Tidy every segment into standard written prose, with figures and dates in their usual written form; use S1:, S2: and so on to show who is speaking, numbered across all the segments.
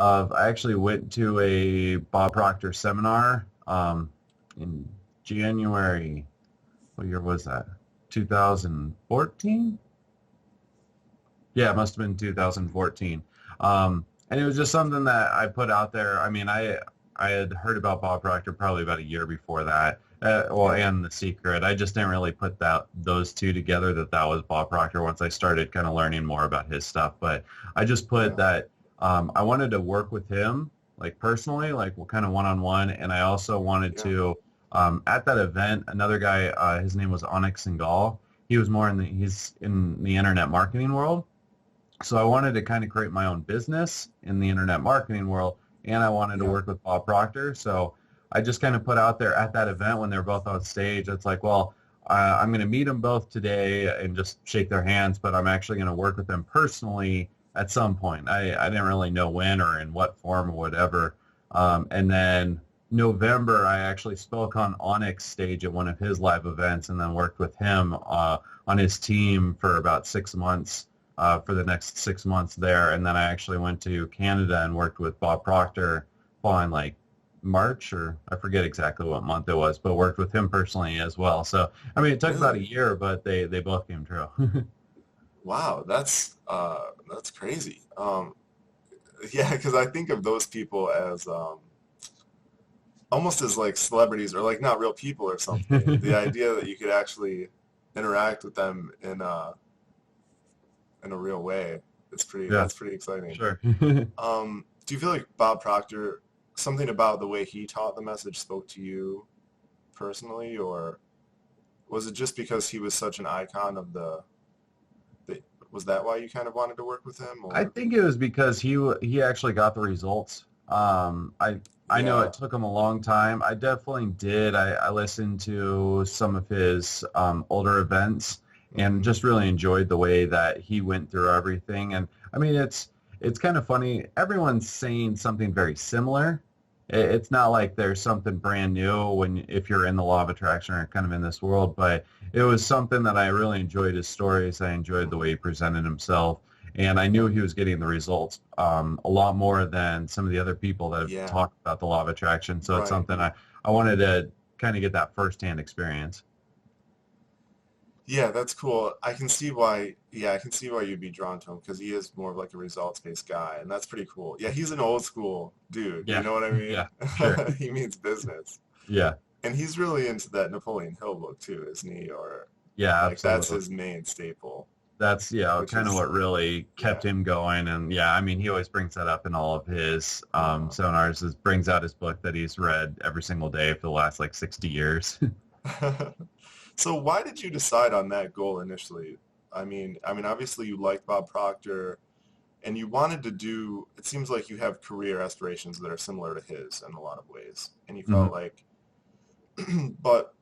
S1: I actually went to a Bob Proctor seminar in January. What year was that? 2014? Yeah, it must have been 2014. And it was just something that I put out there. I mean, I had heard about Bob Proctor probably about a year before that. Well,
S2: Yeah.
S1: and The Secret. I just didn't really put those two together that was Bob Proctor once I started kind of learning more about his stuff. But I just put
S2: Yeah.
S1: that I wanted to work with him, like personally, like kind of one-on-one, and I also wanted
S2: Yeah.
S1: to at that event, another guy, his name was Onyx Singal. He's in the internet marketing world. So I wanted to kind of create my own business in the internet marketing world, and I wanted to
S2: Yeah.
S1: work with Bob Proctor. So I just kind of put out there at that event when they were both on stage, it's like, well, I'm going to meet them both today and just shake their hands, but I'm actually going to work with them personally at some point. I didn't really know when or in what form or whatever. And then November, I actually spoke on Onyx stage at one of his live events and then worked with him on his team for about 6 months for the next 6 months there. And then I actually went to Canada and worked with Bob Proctor following like March, or I forget exactly what month it was, but worked with him personally as well. So, I mean, it took about a
S2: Really?
S1: year, but they both came true.
S2: Wow, that's crazy. Yeah, because I think of those people as almost as like celebrities or like not real people or something. The idea that you could actually interact with them in a real way,
S1: Yeah,
S2: that's pretty exciting.
S1: sure.
S2: Do you feel like Bob Proctor, something about the way he taught the message spoke to you personally, or was it just because he was such an icon of was that why you kind of wanted to work with him,
S1: I
S2: or?
S1: think it was because he actually got the results. I know
S2: Yeah.
S1: it took him a long time. I definitely did. I listened to some of his older events and
S2: Hmm.
S1: just really enjoyed the way that he went through everything. And I mean, it's kind of funny. Everyone's saying something very similar. It's not like there's something brand new when if you're in the law of attraction or kind of in this world, but it was something that I really enjoyed his stories. I enjoyed the way
S2: Hmm.
S1: he presented himself, and I knew
S2: Yeah.
S1: he was getting the results a lot more than some of the other people that have
S2: Yeah.
S1: talked about the law of attraction. So it's
S2: Right.
S1: something I wanted to kind of get that firsthand experience.
S2: Yeah, that's cool. I can see why, yeah, I can see why you'd be drawn to him because he is more of like a results-based guy, and that's pretty cool. Yeah, he's an old school dude, you
S1: Yeah,
S2: know what I mean?
S1: yeah, sure.
S2: He means business.
S1: Yeah,
S2: And he's really into that Napoleon Hill book too, isn't he? Or
S1: yeah,
S2: like that's
S1: absolutely.
S2: his main staple,
S1: That's yeah,
S2: which
S1: kind of
S2: is
S1: what really kept
S2: yeah.
S1: him going. And yeah, I mean, he always brings that up in all of his seminars. Brings out his book that he's read every single day for the last like 60 years.
S2: So why did you decide on that goal initially? I mean, obviously you liked Bob Proctor and you wanted to do, it seems like you have career aspirations that are similar to his in a lot of ways. And you
S1: Mhm.
S2: felt like, but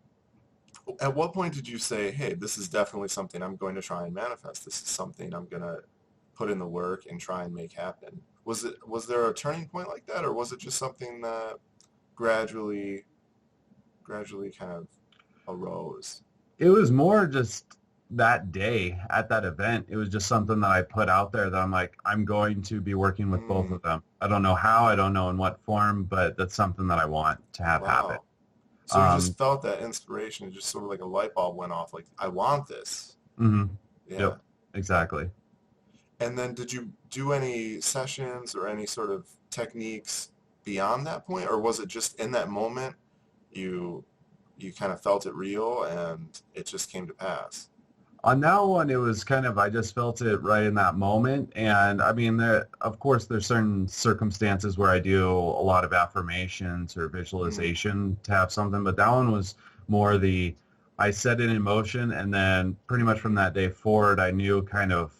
S2: at what point did you say, hey, this is definitely something I'm going to try and manifest. This is something I'm going to put in the work and try and make happen. Was there a turning point like that, or was it just something that gradually, gradually kind of arose?
S1: It was more just that day at that event. It was just something that I put out there that I'm like, I'm going to be working with both
S2: Mm,
S1: of them. I don't know how, I don't know in what form, but that's something that I want to have happen.
S2: wow. So you just
S1: Um,
S2: felt that inspiration, it just sort of like a light bulb went off, like, I want this.
S1: mhm.
S2: Yeah.
S1: Yep, exactly.
S2: And then did you do any sessions or any sort of techniques beyond that point, or was it just in that moment you you kind of felt it real and it just came to pass?
S1: On that one, it was kind of I just felt it right in that moment, and I mean, of course, there's certain circumstances where I do a lot of affirmations or
S2: Mm,
S1: visualization to have something, but that one was more the I set it in motion, and then pretty much from
S2: mm-hmm.
S1: that day forward, I knew kind of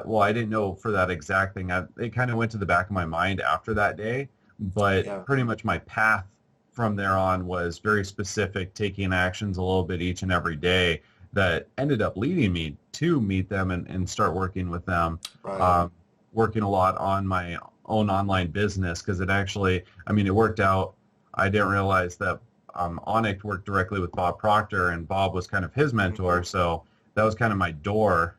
S1: well, I didn't know for that exact thing. It kind of went to the back of my mind after that day, but
S2: Yeah.
S1: pretty much my path from there on was very specific, taking actions a little bit each and every day that ended up leading me to meet them and start working with them,
S2: Right.
S1: um, working a lot on my own online business because it actually, I mean, it worked out. I didn't realize that Onyx worked directly with Bob Proctor and Bob was kind of his
S2: Mm-hmm.
S1: mentor. So that was kind of my door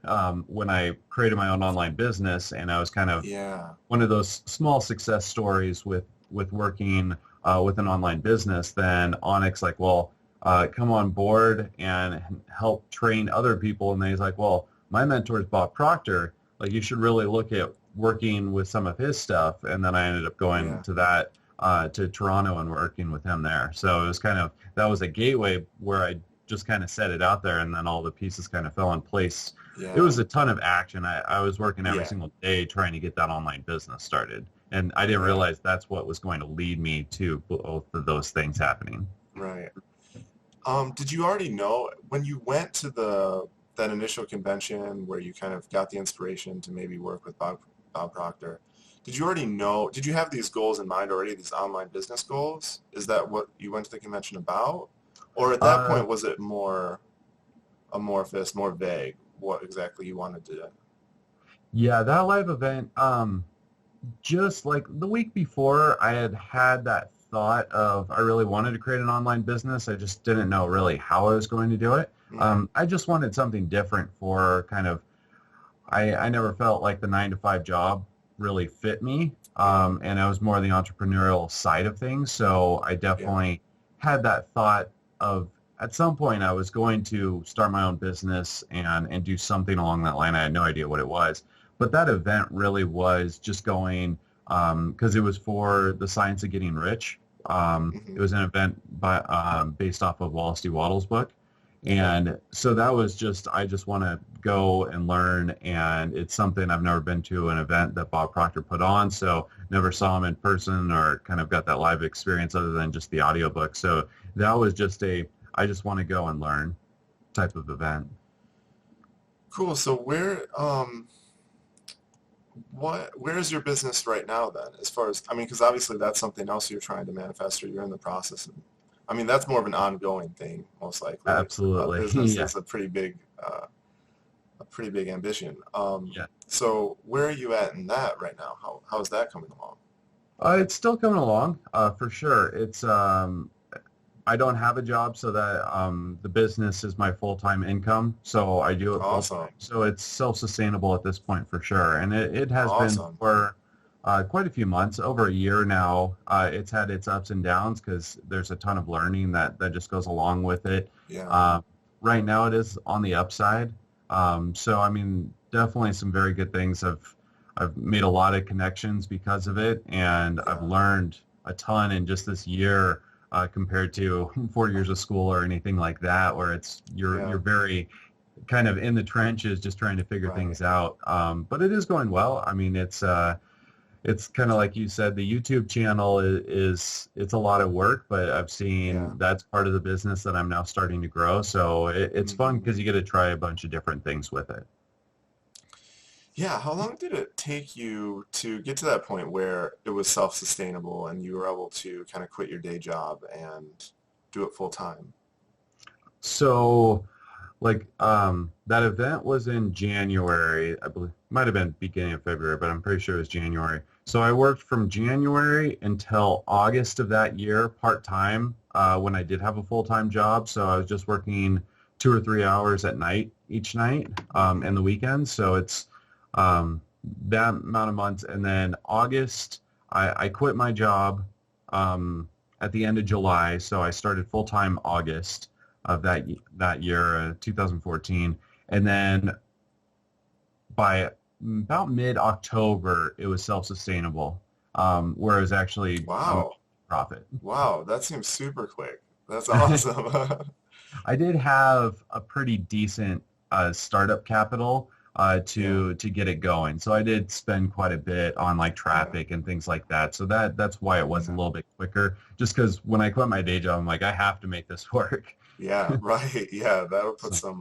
S1: when I created my own online business, and I was kind of
S2: Yeah.
S1: one of those small success stories with working with an online business. Then Onyx like, well, come on board and help train other people. And then he's like, well, my mentor is Bob Proctor. Like, you should really look at working with some of his stuff. And then I ended up going
S2: Yeah.
S1: to that to Toronto and working with him there. So it was kind of, that was a gateway where I just kind of set it out there, and then all the pieces kind of fell in place. It
S2: Yeah.
S1: was a ton of action. I was working every
S2: Yeah.
S1: single day trying to get that online business started. And I didn't
S2: Yeah.
S1: realize that's what was going to lead me to both of those things happening.
S2: Right. Did you already know when you went to that initial convention where you kind of got the inspiration to maybe work with Bob Proctor? Did you already know? Did you have these goals in mind already? These online business goals? Is that what you went to the convention about, or at that
S1: Uh,
S2: point was it more amorphous, more vague? What exactly you wanted to?
S1: yeah, that live event, just like the week before, I had that thought of I really wanted to create an online business. I just didn't know really how I was going to do it.
S2: Mm-hmm.
S1: I just wanted something different for kind of, I never felt like the 9 to 5 job really fit me.
S2: Yeah.
S1: And I was more the entrepreneurial side of things. So I
S2: Yeah.
S1: definitely had that thought of at some point I was going to start my own business and do something along that line. I had no idea what it was. But that event really was just going because it was for the science of getting rich. It
S2: Mm-hmm.
S1: was an event based off of Wallace D. Wattles' book.
S2: Okay.
S1: And so that was just, I just want to go and learn. And it's something I've never been to an event that Bob Proctor put on. So never saw him in person or kind of got that live experience other than just the audiobook. So that was just I just want to go and learn type of event.
S2: Cool. So where is your business right now then? As far as, I mean, because obviously that's something else you're trying to manifest or you're in the process of. I mean, that's more of an ongoing thing, most likely. A
S1: Absolutely.
S2: business
S1: Yeah.
S2: is a pretty big ambition.
S1: Yeah.
S2: So where are you at in that right now? How is that coming along?
S1: It's still coming along, for sure. It's I don't have a job, so that the business is my full-time income. So I do it full-time.
S2: Awesome.
S1: So it's self-sustainable at this point for sure. And it has been
S2: Awesome.
S1: for quite a few months, over a year now. It's had its ups and downs because there's a ton of learning that just goes along with it.
S2: Yeah.
S1: Uh, right now it is on the upside. So I mean, definitely some very good things. I've made a lot of connections because of it, and I've
S2: Yeah.
S1: learned a ton in just this year compared to 4 years of school or anything like that, where it's
S2: Yeah.
S1: you're very kind of in the trenches, just trying to figure
S2: Right.
S1: things out. But it is going well. I mean, it's kind of like you said, the YouTube channel is it's a lot of work, but I've
S2: Yeah.
S1: seen that's part of the business that I'm now starting to grow. So it's fun
S2: Hmm.
S1: because you get to try a bunch of different things with it.
S2: Yeah. How long did it take you to get to that point where it was self-sustainable and you were able to kind of quit your day job and do it full time?
S1: So like that event was in January, I believe. Might have been beginning of February, but I'm pretty sure it was January. So I worked from January until August of that year part-time when I did have a full-time job. So I was just working 2 or 3 hours at night each night
S2: Hmm.
S1: and the weekends. So it's um, that amount of months. And then August, I quit my job at the end of July. So I started full-time August of that year, 2014. And then by about mid-October, it was self-sustainable, where it was actually I'm
S2: Wow.
S1: profit.
S2: Wow. That seems super quick. That's awesome.
S1: I did have a pretty decent startup capital
S2: Yeah.
S1: to get it going. So I did spend quite a bit on like
S2: Yeah.
S1: traffic and things like that. So that's why it was a
S2: Yeah.
S1: little bit quicker. Just because when I quit my day job, I'm like, I have to make this work.
S2: Yeah. Right. Yeah. That would put
S1: So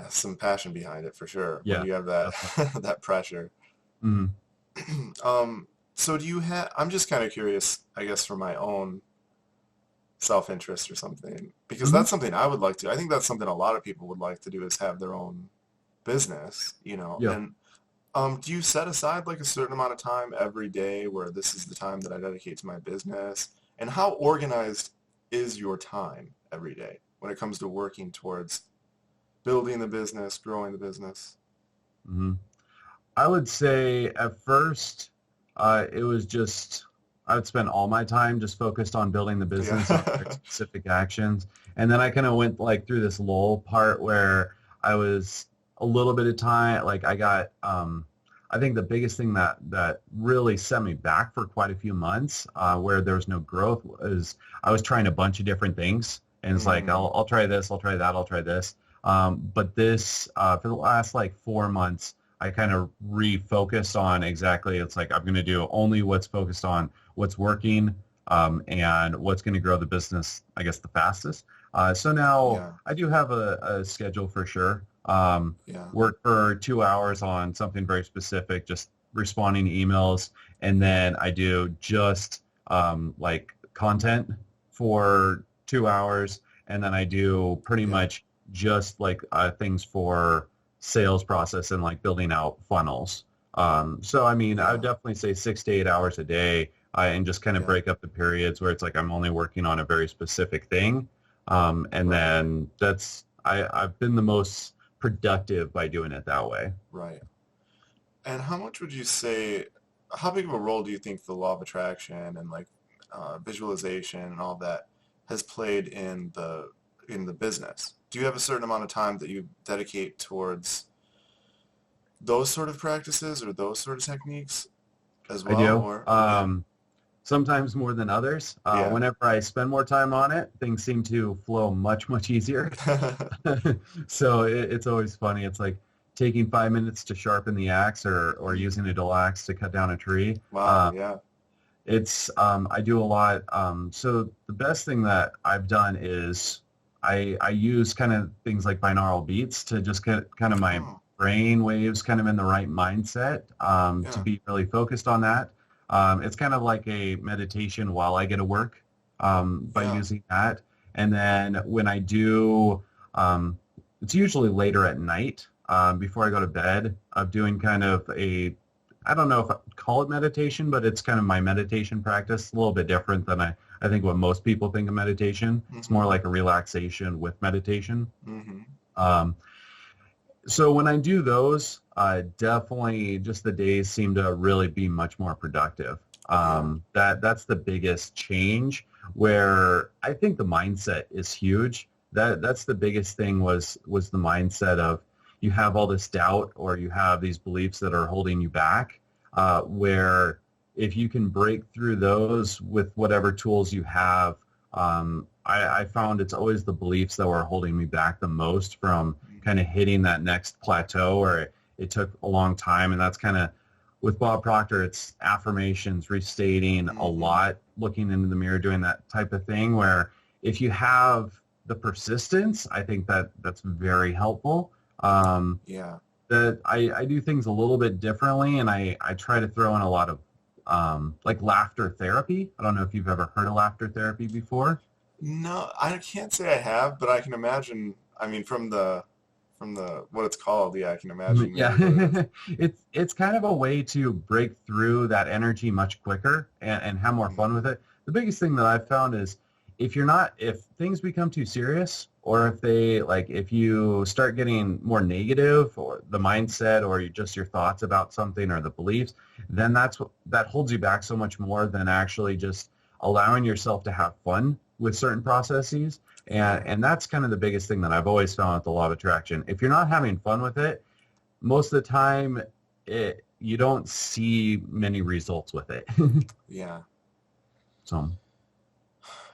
S2: some passion behind it for sure when
S1: yeah,
S2: you have that
S1: definitely.
S2: that pressure.
S1: Mhm.
S2: So do you have, I'm just kind of curious, I guess, for my own self-interest or something, because
S1: Mhm.
S2: that's something I would like to. I think that's something a lot of people would like to do is have their own business,
S1: Yeah.
S2: and do you set aside like a certain amount of time every day where this is the time that I dedicate to my business? And how organized is your time every day when it comes to working towards building the business, growing the business?
S1: hmm I would say at first, it was just I would spend all my time just focused on building the business on very
S2: Yeah.
S1: specific actions, and then I kind of went like through this lull part where I was a little bit of time like I got. I think the biggest thing that really set me back for quite a few months, where there was no growth, was I was trying a bunch of different things, and it's like
S2: Mm,
S1: I'll try this, I'll try that, I'll try this. But this for the last like 4 months. I kind of refocus on exactly, it's like I'm going to do only what's focused on what's working and what's going to grow the business, I guess, the fastest. So now
S2: yeah,
S1: I do have a schedule for sure.
S2: yeah,
S1: Work for 2 hours on something very specific, just responding to emails. And then I do just like content for 2 hours. And then I do pretty
S2: yeah,
S1: much just like things for sales process and like building out funnels. So I mean, I would
S2: yeah,
S1: definitely say 6 to 8 hours a day, and just kind of
S2: yeah,
S1: break up the periods where it's like I'm only working on a very specific thing. And
S2: right,
S1: then I've been the most productive by doing it that way.
S2: right. And how much would you say, how big of a role do you think the law of attraction and like visualization and all that has played in the business? Do you have a certain amount of time that you dedicate towards those sort of practices or those sort of techniques as
S1: I
S2: well?
S1: do.
S2: Or yeah,
S1: Sometimes more than others.
S2: yeah,
S1: Whenever I spend more time on it, things seem to flow much, much easier. So it's always funny. It's like taking 5 minutes to sharpen the axe or using a dull axe to cut down a tree.
S2: wow, yeah,
S1: It's I do a lot. So the best thing that I've done is I use kind of things like binaural beats to just get kind of my
S2: oh,
S1: brain waves kind of in the right mindset to
S2: yeah,
S1: be really focused on that. It's kind of like a meditation while I get to work by
S2: yeah,
S1: using that. And then when I do, it's usually later at night before I go to bed of doing kind of I don't know if I would call it meditation, but it's kind of my meditation practice, a little bit different than I think what most people think of meditation. It's
S2: mm-hmm,
S1: more like a relaxation with meditation.
S2: mm-hmm,
S1: Um, so when I do those, definitely just the days seem to really be much more productive.
S2: yeah,
S1: That's the biggest change where I think the mindset is huge. That's the biggest thing was the mindset of you have all this doubt or you have these beliefs that are holding you back, where if you can break through those with whatever tools you have, I found it's always the beliefs that were holding me back the most from kind of hitting that next plateau where it took a long time. And that's kind of with Bob Proctor, it's affirmations, restating a
S2: mm-hmm,
S1: lot, looking into the mirror, doing that type of thing where if you have the persistence, I think that's very helpful.
S2: yeah,
S1: That I do things a little bit differently and I try to throw in a lot of like laughter therapy. I don't know if you've ever heard of laughter therapy before.
S2: no, I can't say I have, but I can imagine. I mean, from the what it's called, yeah, I can imagine
S1: Yeah,
S2: maybe what it is.
S1: it's kind of a way to break through that energy much quicker and have more fun
S2: Mm-hmm.
S1: with it. The biggest thing that I've found is if things become too serious or if you start getting more negative or the mindset or just your thoughts about something or the beliefs, then that holds you back so much more than actually just allowing yourself to have fun with certain processes.
S2: Yeah,
S1: And that's kind of the biggest thing that I've always found with the law of attraction. If you're not having fun with it, most of the time you don't see many results with it.
S2: yeah,
S1: So,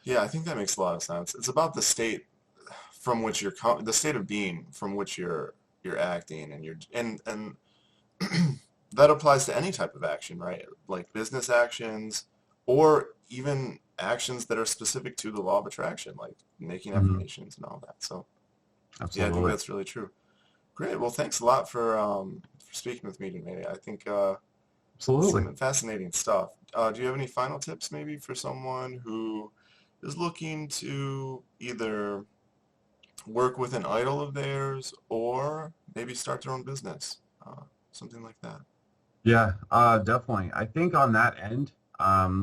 S2: yeah. I think that makes a lot of sense. It's about the state from which the state of being from which you're acting, and and that applies to any type of action, right? Like business actions, or even actions that are specific to the law of attraction, like making
S1: mhm,
S2: affirmations and all that. So, yeah, I think
S1: absolutely.
S2: that's really true. Great. Well, thanks a lot for speaking with me today. I think
S1: Absolutely.
S2: some fascinating stuff. Do you have any final tips maybe for someone who is looking to either work with an idol of theirs or maybe start their own business? Something like that.
S1: Yeah, definitely. I think on that end,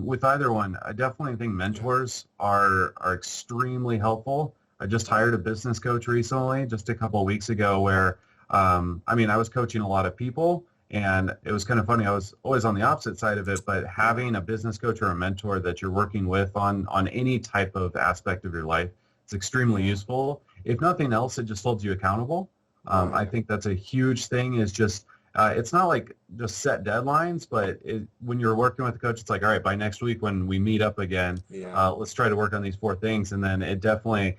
S1: with either one, I definitely think
S2: Yeah.
S1: mentors are extremely helpful. I just hired a business coach recently, just a couple of weeks ago, where, I was coaching a lot of people, and it was kind of funny. I was always on the opposite side of it, but having a business coach or a mentor that you're working with on any type of aspect of your life, it's extremely useful. If nothing else, it just holds you accountable. I think that's a huge thing, is just, it's not like just set deadlines, but when you're working with a coach, it's like, all right, by next week when we meet up again, let's try to work on these 4 things. And then it definitely,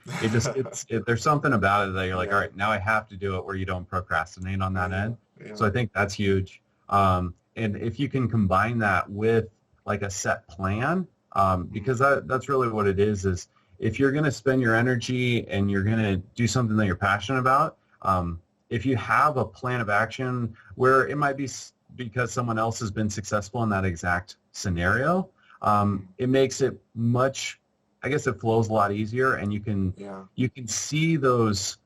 S1: there's something about it that you're like, all right, now I have to do it, where you don't procrastinate on that end. So I think that's huge. And if you can combine that with like a set plan, because that's really what it is if you're going to spend your energy and you're going to do something that you're passionate about, if you have a plan of action where it might be because someone else has been successful in that exact scenario, it makes it it flows a lot easier, and you can see those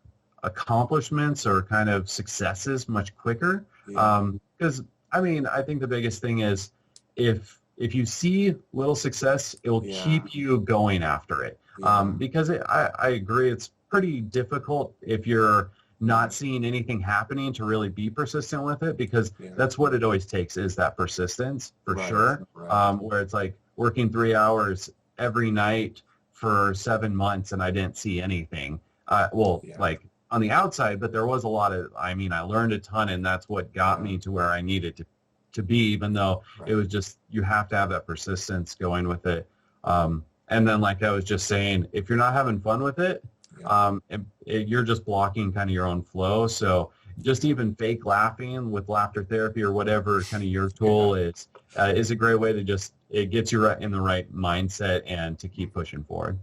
S1: accomplishments or kind of successes much quicker. Because I think the biggest thing is if you see little success, it will keep you going after it. Because I agree, it's pretty difficult if you're not seeing anything happening to really be persistent with it, because that's what it always takes, is that persistence, for sure. Where it's like working 3 hours every night for 7 months and I didn't see anything. Like on the outside, but there was a lot of, I learned a ton, and that's what got me to where I needed to be, even though it was just, you have to have that persistence going with it. And then, like I was just saying, if you're not having fun with it, you're just blocking kind of your own flow. So just even fake laughing with laughter therapy or whatever kind of your tool is a great way to it gets you in the right mindset and to keep pushing forward.